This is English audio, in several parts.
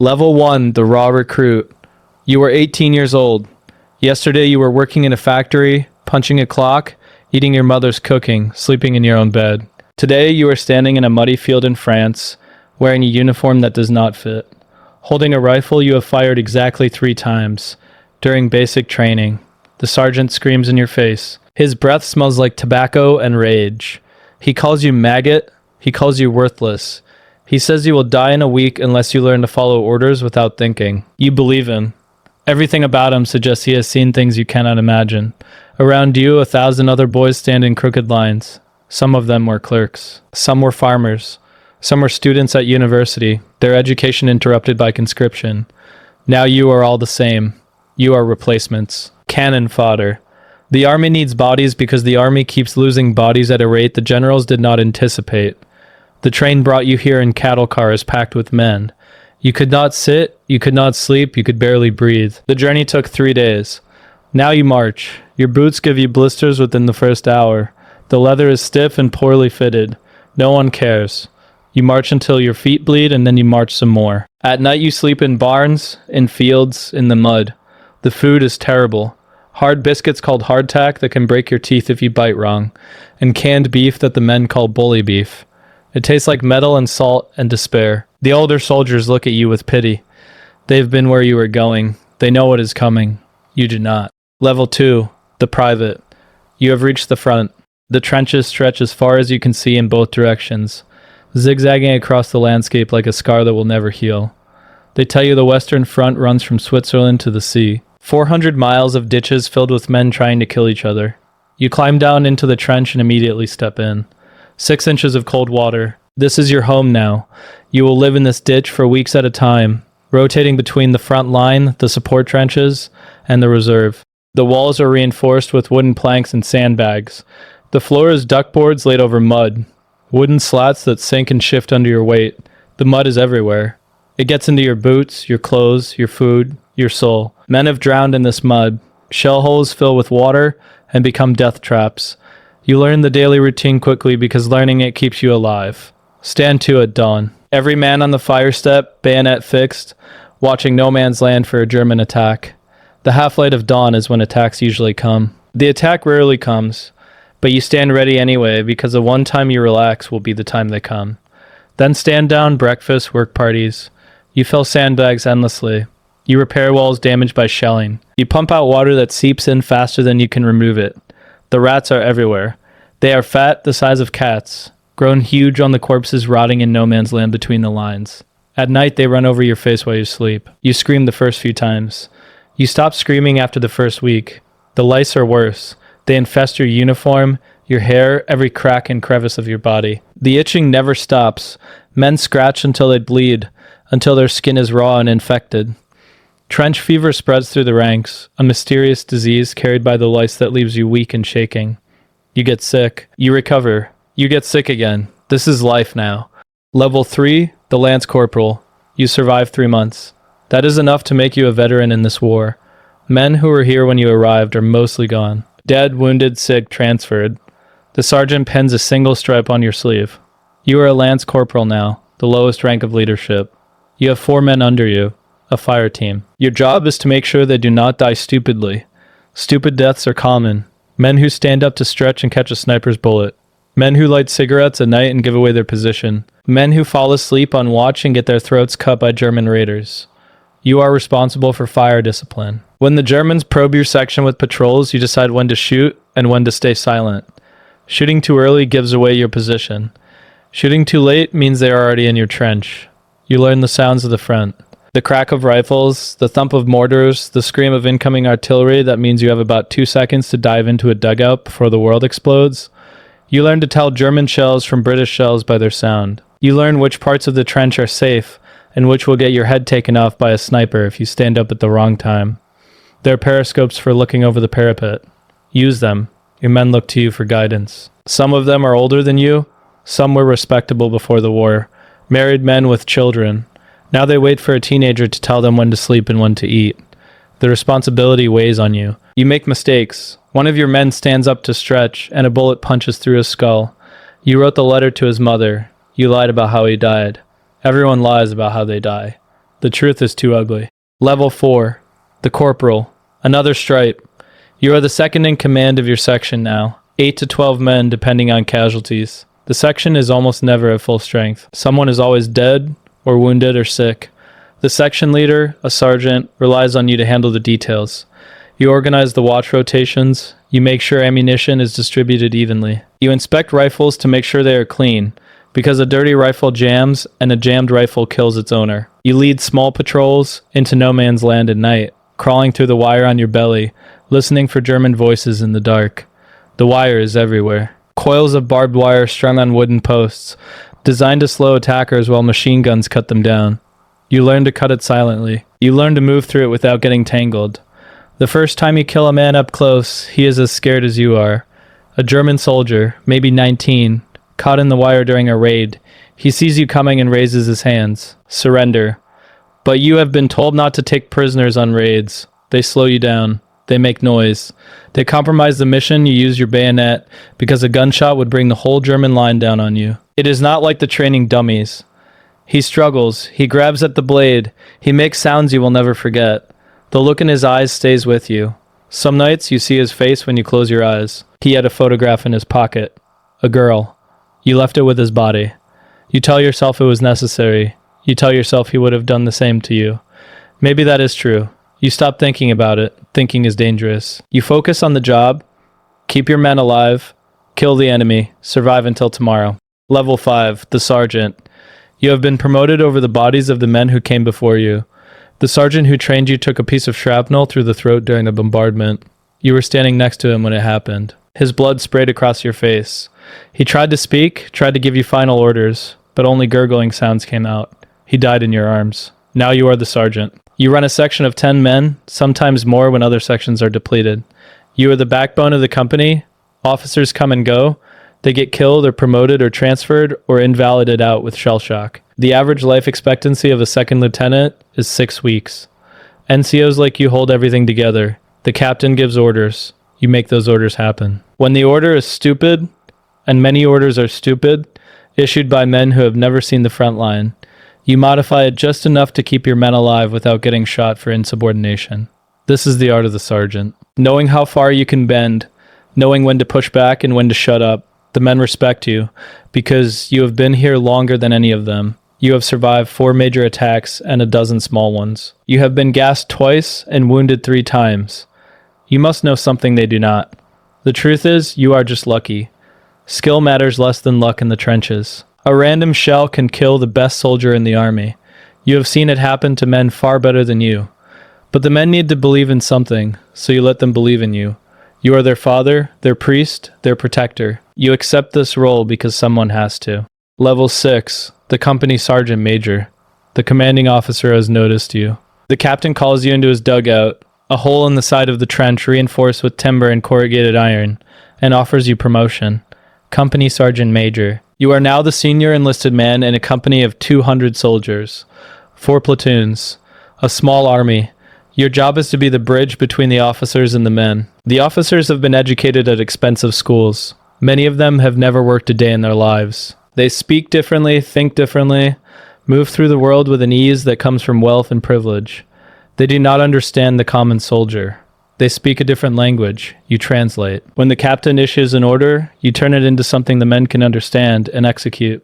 Level 1, the raw recruit. You were 18 years old. Yesterday you were working in a factory, punching a clock, eating your mother's cooking, sleeping in your own bed. Today you are standing in a muddy field in France, wearing a uniform that does not fit. Holding a rifle you have fired exactly 3 times. During basic training, the sergeant screams in your face. His breath smells like tobacco and rage. He calls you maggot. He calls you worthless. He says you will die in a week unless you learn to follow orders without thinking. You believe him. Everything about him suggests he has seen things you cannot imagine. Around you, 1,000 other boys stand in crooked lines. Some of them were clerks. Some were farmers. Some were students at university, their education interrupted by conscription. Now you are all the same. You are replacements. Cannon fodder. The army needs bodies because the army keeps losing bodies at a rate the generals did not anticipate. The train brought you here in cattle cars packed with men. You could not sit, you could not sleep, you could barely breathe. The journey took 3 days. Now you march. Your boots give you blisters within the first hour. The leather is stiff and poorly fitted. No one cares. You march until your feet bleed and then you march some more. At night you sleep in barns, in fields, in the mud. The food is terrible. Hard biscuits called hardtack that can break your teeth if you bite wrong, and canned beef that the men call bully beef. It tastes like metal and salt and despair. The older soldiers look at you with pity. They've been where you are going. They know what is coming. You do not. Level 2, the private. You have reached the front. The trenches stretch as far as you can see in both directions, zigzagging across the landscape like a scar that will never heal. They tell you the Western Front runs from Switzerland to the sea. 400 miles of ditches filled with men trying to kill each other. You climb down into the trench and immediately step in. 6 inches of cold water. This is your home now. You will live in this ditch for weeks at a time, rotating between the front line, the support trenches, and the reserve. The walls are reinforced with wooden planks and sandbags. The floor is duckboards laid over mud, wooden slats that sink and shift under your weight. The mud is everywhere. It gets into your boots, your clothes, your food, your soul. Men have drowned in this mud. Shell holes fill with water and become death traps. You learn the daily routine quickly because learning it keeps you alive. Stand to at dawn. Every man on the fire step, bayonet fixed, watching no man's land for a German attack. The half-light of dawn is when attacks usually come. The attack rarely comes, but you stand ready anyway because the one time you relax will be the time they come. Then stand down, breakfast, work parties. You fill sandbags endlessly. You repair walls damaged by shelling. You pump out water that seeps in faster than you can remove it. The rats are everywhere. They are fat, the size of cats, grown huge on the corpses rotting in no man's land between the lines. At night they run over your face while you sleep. You scream the first few times. You stop screaming after the first week. The lice are worse. They infest your uniform, your hair, every crack and crevice of your body. The itching never stops. Men scratch until they bleed, until their skin is raw and infected. Trench fever spreads through the ranks, a mysterious disease carried by the lice that leaves you weak and shaking. You get sick. You recover. You get sick again. This is life now. Level 3, the Lance Corporal. You survive 3 months. That is enough to make you a veteran in this war. Men who were here when you arrived are mostly gone. Dead, wounded, sick, transferred. The sergeant pens a single stripe on your sleeve. You are a Lance Corporal now, the lowest rank of leadership. You have 4 men under you. A fire team. Your job is to make sure they do not die stupidly. Stupid deaths are common. Men who stand up to stretch and catch a sniper's bullet. Men who light cigarettes at night and give away their position. Men who fall asleep on watch and get their throats cut by German raiders. You are responsible for fire discipline. When the Germans probe your section with patrols, you decide when to shoot and when to stay silent. Shooting too early gives away your position. Shooting too late means they are already in your trench. You learn the sounds of the front. The crack of rifles, the thump of mortars, the scream of incoming artillery that means you have about 2 seconds to dive into a dugout before the world explodes. You learn to tell German shells from British shells by their sound. You learn which parts of the trench are safe and which will get your head taken off by a sniper if you stand up at the wrong time. There are periscopes for looking over the parapet. Use them. Your men look to you for guidance. Some of them are older than you. Some were respectable before the war. Married men with children. Now they wait for a teenager to tell them when to sleep and when to eat. The responsibility weighs on you. You make mistakes. One of your men stands up to stretch, and a bullet punches through his skull. You wrote the letter to his mother. You lied about how he died. Everyone lies about how they die. The truth is too ugly. Level 4. The Corporal. Another stripe. You are the second in command of your section now. 8 to 12 men depending on casualties. The section is almost never at full strength. Someone is always dead, or wounded, or sick. The section leader, a sergeant, relies on you to handle the details. You organize the watch rotations. You make sure ammunition is distributed evenly. You inspect rifles to make sure they are clean, because a dirty rifle jams and a jammed rifle kills its owner. You lead small patrols into no man's land at night, crawling through the wire on your belly, listening for German voices in the dark. The wire is everywhere. Coils of barbed wire strung on wooden posts, designed to slow attackers while machine guns cut them down. You learn to cut it silently. You learn to move through it without getting tangled. The first time you kill a man up close, he is as scared as you are. A German soldier, maybe 19, caught in the wire during a raid. He sees you coming and raises his hands. Surrender. But you have been told not to take prisoners on raids. They slow you down. They make noise. They compromise the mission. You use your bayonet because a gunshot would bring the whole German line down on you. It is not like the training dummies. He struggles. He grabs at the blade. He makes sounds you will never forget. The look in his eyes stays with you. Some nights you see his face when you close your eyes. He had a photograph in his pocket. A girl. You left it with his body. You tell yourself it was necessary. You tell yourself he would have done the same to you. Maybe that is true. You stop thinking about it. Thinking is dangerous. You focus on the job. Keep your men alive. Kill the enemy. Survive until tomorrow. Level 5. The Sergeant. You have been promoted over the bodies of the men who came before you. The sergeant who trained you took a piece of shrapnel through the throat during a bombardment. You were standing next to him when it happened. His blood sprayed across your face. He tried to speak, tried to give you final orders, but only gurgling sounds came out. He died in your arms. Now you are the sergeant. You run a section of 10 men, sometimes more when other sections are depleted. You are the backbone of the company. Officers come and go. They get killed or promoted or transferred or invalided out with shell shock. The average life expectancy of a second lieutenant is 6 weeks. NCOs like you hold everything together. The captain gives orders. You make those orders happen. When the order is stupid, and many orders are stupid, issued by men who have never seen the front line, you modify it just enough to keep your men alive without getting shot for insubordination. This is the art of the sergeant. Knowing how far you can bend, knowing when to push back and when to shut up. The men respect you because you have been here longer than any of them. You have survived 4 major attacks and a dozen small ones. You have been gassed twice and wounded 3 times. You must know something they do not. The truth is, you are just lucky. Skill matters less than luck in the trenches. A random shell can kill the best soldier in the army. You have seen it happen to men far better than you. But the men need to believe in something, so you let them believe in you. You are their father, their priest, their protector. You accept this role because someone has to. Level 6. The company sergeant major. The commanding officer has noticed you. The captain calls you into his dugout, a hole in the side of the trench reinforced with timber and corrugated iron, and offers you promotion. Company sergeant major. You are now the senior enlisted man in a company of 200 soldiers. 4 platoons. A small army. Your job is to be the bridge between the officers and the men. The officers have been educated at expensive schools. Many of them have never worked a day in their lives. They speak differently, think differently, move through the world with an ease that comes from wealth and privilege. They do not understand the common soldier. They speak a different language. You translate. When the captain issues an order, you turn it into something the men can understand and execute.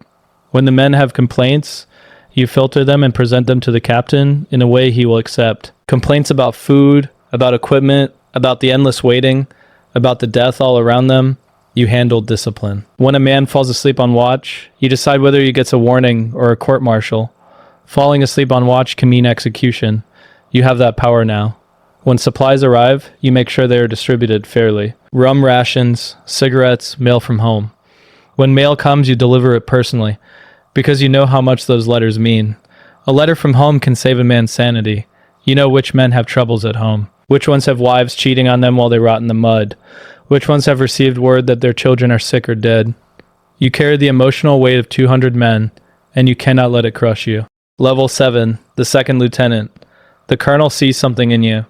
When the men have complaints, you filter them and present them to the captain in a way he will accept. Complaints about food, about equipment, about the endless waiting, about the death all around them. You handle discipline. When a man falls asleep on watch, you decide whether he gets a warning or a court-martial. Falling asleep on watch can mean execution. You have that power now. When supplies arrive, you make sure they are distributed fairly. Rum rations, cigarettes, mail from home. When mail comes, you deliver it personally, because you know how much those letters mean. A letter from home can save a man's sanity. You know which men have troubles at home. Which ones have wives cheating on them while they rot in the mud. Which ones have received word that their children are sick or dead. You carry the emotional weight of 200 men, and you cannot let it crush you. Level 7, the second lieutenant. The colonel sees something in you.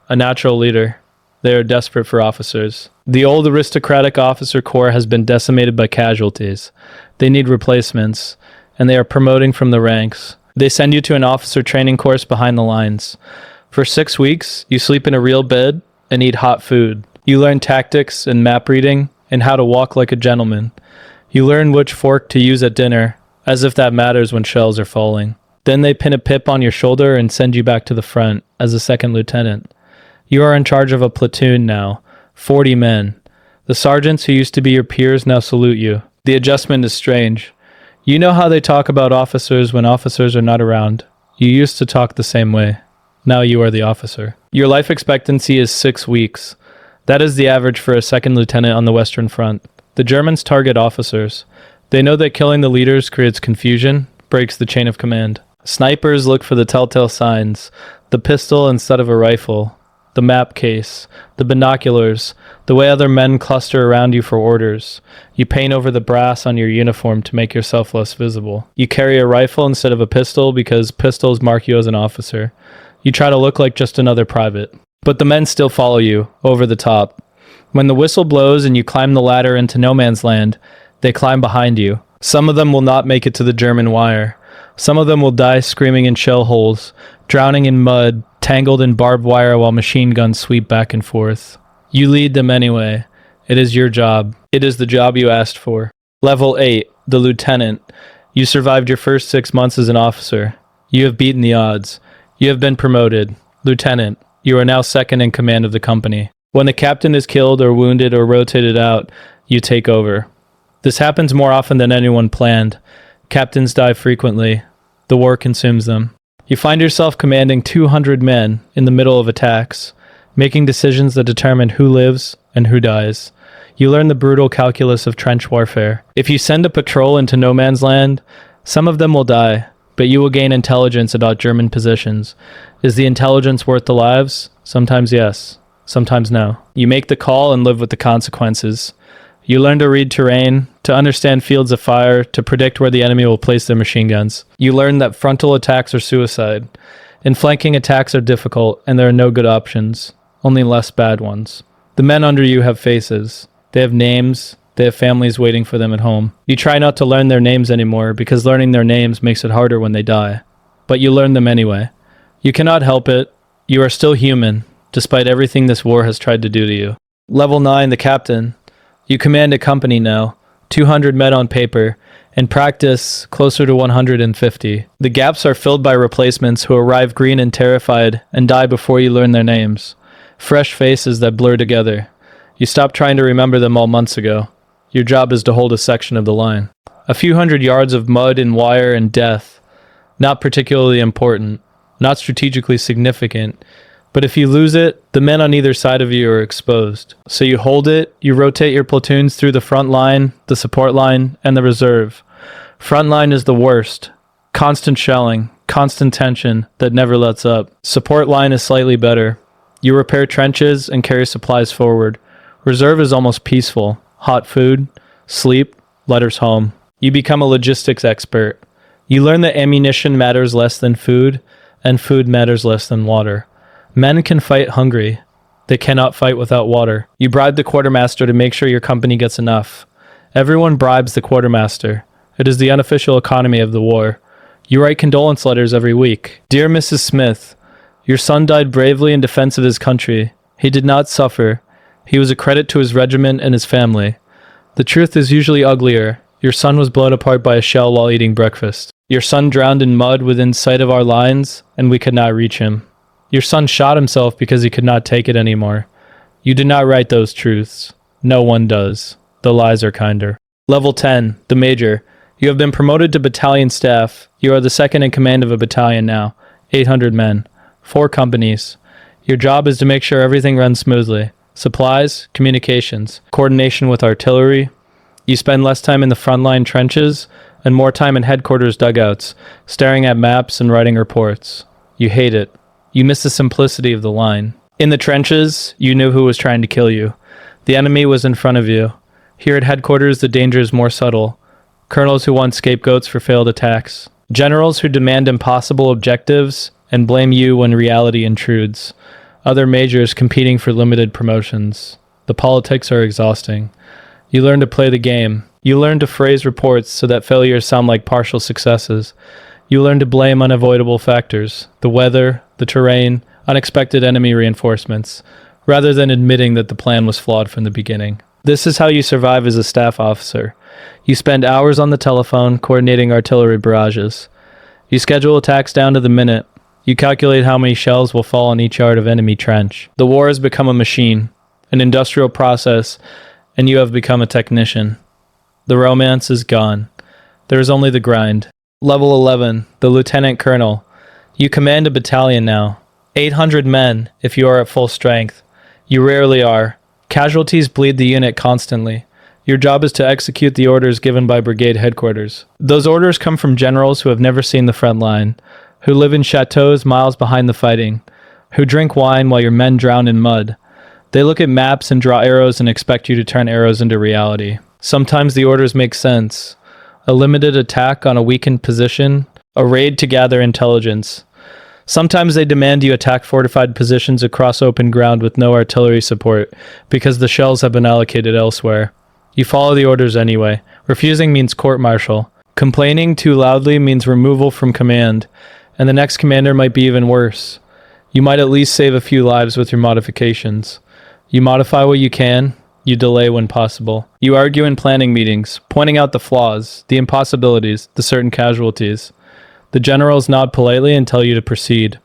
A natural leader. They are desperate for officers. The old aristocratic officer corps has been decimated by casualties. They need replacements, and they are promoting from the ranks. They send you to an officer training course behind the lines. For 6 weeks, you sleep in a real bed and eat hot food. You learn tactics and map reading and how to walk like a gentleman. You learn which fork to use at dinner, as if that matters when shells are falling. Then they pin a pip on your shoulder and send you back to the front as a second lieutenant. You are in charge of a platoon now, 40 men. The sergeants who used to be your peers now salute you. The adjustment is strange. You know how they talk about officers when officers are not around. You used to talk the same way. Now you are the officer. Your life expectancy is 6 weeks. That is the average for a second lieutenant on the Western Front. The Germans target officers. They know that killing the leaders creates confusion, breaks the chain of command. Snipers look for the telltale signs, the pistol instead of a rifle, the map case, the binoculars, the way other men cluster around you for orders. You paint over the brass on your uniform to make yourself less visible. You carry a rifle instead of a pistol because pistols mark you as an officer. You try to look like just another private. But the men still follow you, over the top. When the whistle blows and you climb the ladder into no man's land, they climb behind you. Some of them will not make it to the German wire. Some of them will die screaming in shell holes, drowning in mud, tangled in barbed wire while machine guns sweep back and forth. You lead them anyway. It is your job. It is the job you asked for. Level 8, the lieutenant. You survived your first 6 months as an officer. You have beaten the odds. You have been promoted. Lieutenant, you are now second in command of the company. When the captain is killed or wounded or rotated out, you take over. This happens more often than anyone planned. Captains die frequently. The war consumes them. You find yourself commanding 200 men in the middle of attacks, making decisions that determine who lives and who dies. You learn the brutal calculus of trench warfare. If you send a patrol into no man's land, some of them will die, but you will gain intelligence about German positions. Is the intelligence worth the lives? Sometimes yes, sometimes no. You make the call and live with the consequences. You learn to read terrain, to understand fields of fire, to predict where the enemy will place their machine guns. You learn that frontal attacks are suicide, and flanking attacks are difficult, and there are no good options, only less bad ones. The men under you have faces. They have names. They have families waiting for them at home. You try not to learn their names anymore because learning their names makes it harder when they die. But you learn them anyway. You cannot help it. You are still human, despite everything this war has tried to do to you. Level 9, the captain. You command a company now, 200 men on paper, in practice closer to 150. The gaps are filled by replacements who arrive green and terrified and die before you learn their names. Fresh faces that blur together. You stopped trying to remember them all months ago. Your job is to hold a section of the line. A few hundred yards of mud and wire and death. Not particularly important, not strategically significant, but if you lose it, the men on either side of you are exposed. So you hold it, you rotate your platoons through the front line, the support line, and the reserve. Front line is the worst. Constant shelling, constant tension that never lets up. Support line is slightly better. You repair trenches and carry supplies forward. Reserve is almost peaceful. Hot food, sleep, letters home. You become a logistics expert. You learn that ammunition matters less than food, and food matters less than water. Men can fight hungry. They cannot fight without water. You bribe the quartermaster to make sure your company gets enough. Everyone bribes the quartermaster. It is the unofficial economy of the war. You write condolence letters every week. Dear Mrs. Smith, your son died bravely in defense of his country. He did not suffer. He was a credit to his regiment and his family. The truth is usually uglier. Your son was blown apart by a shell while eating breakfast. Your son drowned in mud within sight of our lines, and we could not reach him. Your son shot himself because he could not take it anymore. You did not write those truths. No one does. The lies are kinder. Level 10, the major. You have been promoted to battalion staff. You are the second in command of a battalion now. 800 men. 4 companies. Your job is to make sure everything runs smoothly. Supplies, communications, coordination with artillery. You spend less time in the frontline trenches and more time in headquarters dugouts, staring at maps and writing reports. You hate it. You miss the simplicity of the line. In the trenches, you knew who was trying to kill you. The enemy was in front of you. Here at headquarters, the danger is more subtle. Colonels who want scapegoats for failed attacks. Generals who demand impossible objectives and blame you when reality intrudes. Other majors competing for limited promotions. The politics are exhausting. You learn to play the game. You learn to phrase reports so that failures sound like partial successes. You learn to blame unavoidable factors, the weather, the terrain, unexpected enemy reinforcements, rather than admitting that the plan was flawed from the beginning. This is how you survive as a staff officer. You spend hours on the telephone coordinating artillery barrages. You schedule attacks down to the minute. You calculate how many shells will fall on each yard of enemy trench. The war has become a machine, an industrial process, and you have become a technician. The romance is gone. There is only the grind. Level 11, the Lieutenant Colonel. You command a battalion now. 800 men if you are at full strength. You rarely are. Casualties bleed the unit constantly. Your job is to execute the orders given by brigade headquarters. Those orders come from generals who have never seen the front line, who live in chateaus miles behind the fighting, who drink wine while your men drown in mud. They look at maps and draw arrows and expect you to turn arrows into reality. Sometimes the orders make sense. A limited attack on a weakened position, a raid to gather intelligence. Sometimes they demand you attack fortified positions across open ground with no artillery support because the shells have been allocated elsewhere. You follow the orders anyway. Refusing means court-martial. Complaining too loudly means removal from command, and the next commander might be even worse. You might at least save a few lives with your modifications. You modify what you can, you delay when possible. You argue in planning meetings, pointing out the flaws, the impossibilities, the certain casualties. The generals nod politely and tell you to proceed.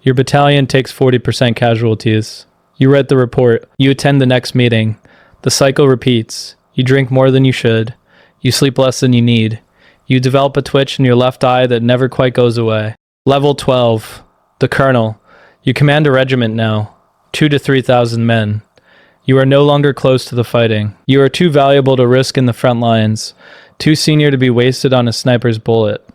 Your battalion takes 40% casualties. You read the report. You attend the next meeting. The cycle repeats. You drink more than you should. You sleep less than you need. You develop a twitch in your left eye that never quite goes away. Level 12. The Colonel. You command a regiment now. 2,000 to 3,000 men. You are no longer close to the fighting. You are too valuable to risk in the front lines. Too senior to be wasted on a sniper's bullet.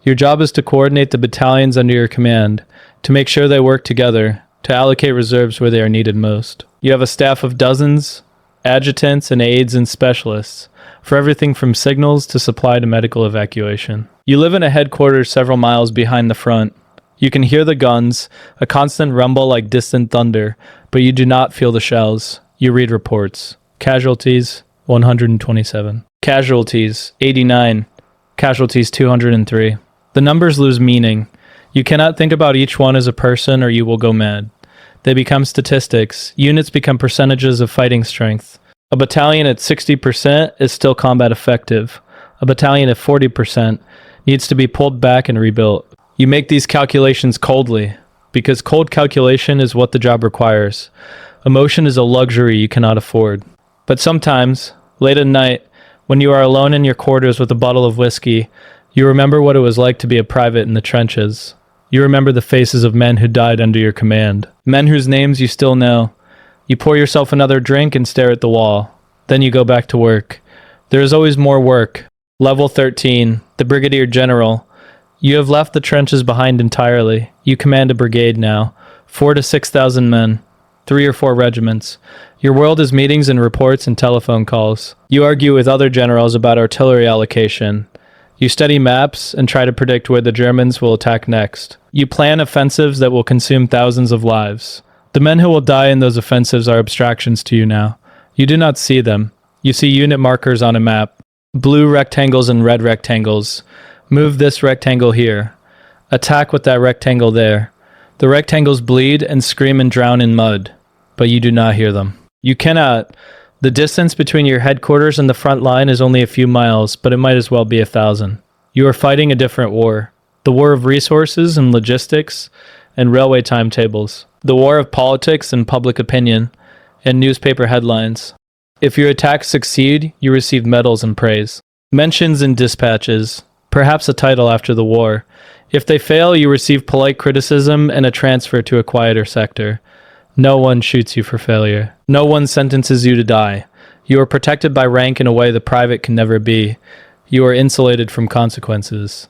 Your job is to coordinate the battalions under your command, to make sure they work together, to allocate reserves where they are needed most. You have a staff of dozens, adjutants and aides and specialists, for everything from signals to supply to medical evacuation. You live in a headquarters several miles behind the front. You can hear the guns, a constant rumble like distant thunder, but you do not feel the shells. You read reports. Casualties, 127. Casualties, 89. Casualties, 203. The numbers lose meaning. You cannot think about each one as a person or you will go mad. They become statistics. Units become percentages of fighting strength. A battalion at 60% is still combat effective. A battalion at 40% needs to be pulled back and rebuilt. You make these calculations coldly, because cold calculation is what the job requires. Emotion is a luxury you cannot afford. But sometimes, late at night, when you are alone in your quarters with a bottle of whiskey, you remember what it was like to be a private in the trenches. You remember the faces of men who died under your command. Men whose names you still know. You pour yourself another drink and stare at the wall. Then you go back to work. There is always more work. Level 13, the Brigadier General. You have left the trenches behind entirely. You command a brigade now. 4,000 to 6,000 men. 3 or 4 regiments. Your world is meetings and reports and telephone calls. You argue with other generals about artillery allocation. You study maps and try to predict where the Germans will attack next. You plan offensives that will consume thousands of lives. The men who will die in those offensives are abstractions to you now. You do not see them. You see unit markers on a map. Blue rectangles and red rectangles. Move this rectangle here. Attack with that rectangle there. The rectangles bleed and scream and drown in mud, but you do not hear them. You cannot. The distance between your headquarters and the front line is only a few miles, but it might as well be 1,000. You are fighting a different war. The war of resources and logistics and railway timetables. The war of politics and public opinion and newspaper headlines. If your attacks succeed, you receive medals and praise. Mentions in dispatches, perhaps a title after the war. If they fail, you receive polite criticism and a transfer to a quieter sector. No one shoots you for failure. No one sentences you to die. You are protected by rank in a way the private can never be. You are insulated from consequences.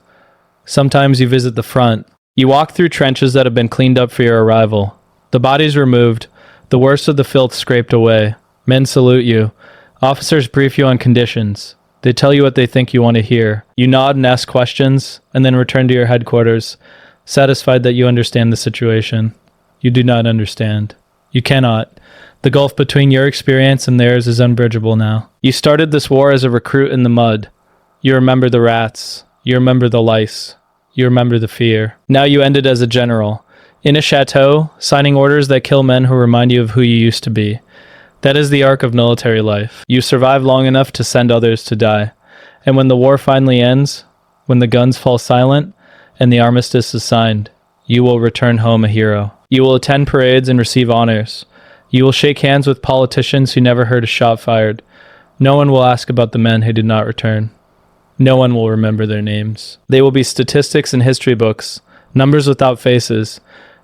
Sometimes you visit the front. You walk through trenches that have been cleaned up for your arrival. The bodies removed, the worst of the filth scraped away. Men salute you. Officers brief you on conditions. They tell you what they think you want to hear. You nod and ask questions, and then return to your headquarters, satisfied that you understand the situation. You do not understand. You cannot. The gulf between your experience and theirs is unbridgeable now. You started this war as a recruit in the mud. You remember the rats. You remember the lice. You remember the fear. Now you ended as a general, in a chateau, signing orders that kill men who remind you of who you used to be. That is the arc of military life. You survive long enough to send others to die. And when the war finally ends, when the guns fall silent, and the armistice is signed, you will return home a hero. You will attend parades and receive honors. You will shake hands with politicians who never heard a shot fired. No one will ask about the men who did not return. No one will remember their names. They will be statistics in history books, numbers without faces.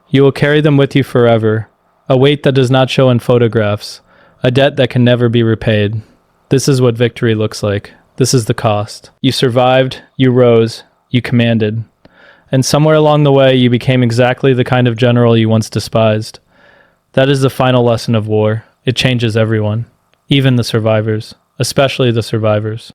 You will carry them with you forever, a weight that does not show in photographs, a debt that can never be repaid. This is what victory looks like. This is the cost. You survived, you rose, you commanded. And somewhere along the way, you became exactly the kind of general you once despised. That is the final lesson of war. It changes everyone, even the survivors, especially the survivors.